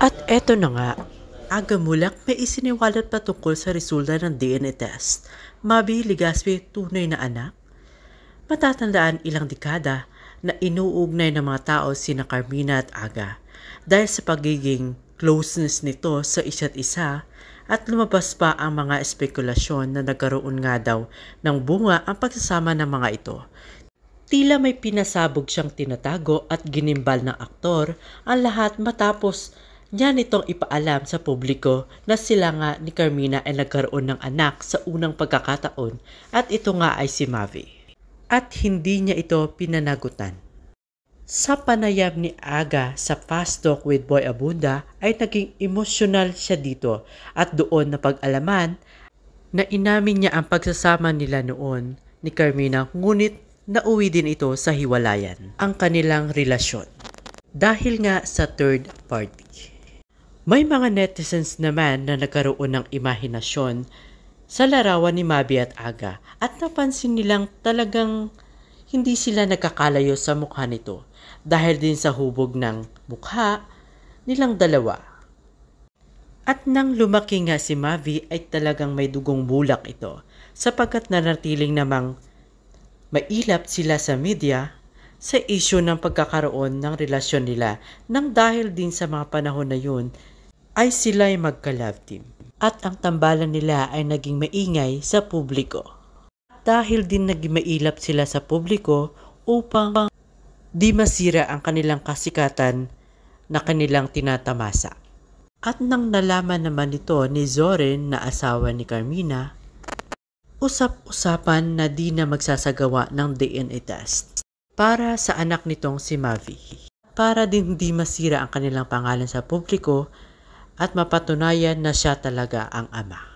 At eto na nga, agamulak may isiniwalat pa tungkol sa resulta ng DNA test. Mavi Legaspi tunay na anak? Matatandaan ilang dekada na inuugnay ng mga tao sina Carmina at Aga dahil sa pagiging closeness nito sa isa't isa at lumabas pa ang mga espekulasyon na nagkaroon nga daw ng bunga ang pagsasama ng mga ito. Tila may pinasabog siyang tinatago at ginimbal ng aktor ang lahat matapos niya nitong ipaalam sa publiko na sila nga ni Carmina ay nagkaroon ng anak sa unang pagkakataon at ito nga ay si Mavi. At hindi niya ito pinanagutan. Sa panayam ni Aga sa Fast Talk with Boy Abunda ay naging emosyonal siya dito at doon na pag-alaman na inamin niya ang pagsasama nila noon ni Carmina ngunit nauwi din ito sa hiwalayan ang kanilang relasyon dahil nga sa third party. May mga netizens naman na nagkaroon ng imahinasyon sa larawan ni Mavi at Aga at napansin nilang talagang hindi sila nagkakalayo sa mukha nito dahil din sa hubog ng mukha nilang dalawa. At nang lumaki nga si Mavi ay talagang may dugong bulak ito sapagkat nanatiling namang mailap sila sa media sa isyu ng pagkakaroon ng relasyon nila nang dahil din sa mga panahon na yun ay sila'y magka-love team. At ang tambalan nila ay naging maingay sa publiko. Dahil din naging mailap sila sa publiko upang di masira ang kanilang kasikatan na kanilang tinatamasa. At nang nalaman naman ito ni Zoren na asawa ni Carmina, usap-usapan na di na magsasagawa ng DNA test para sa anak nitong si Mavi. Para din hindi masira ang kanilang pangalan sa publiko at mapatunayan na siya talaga ang ama.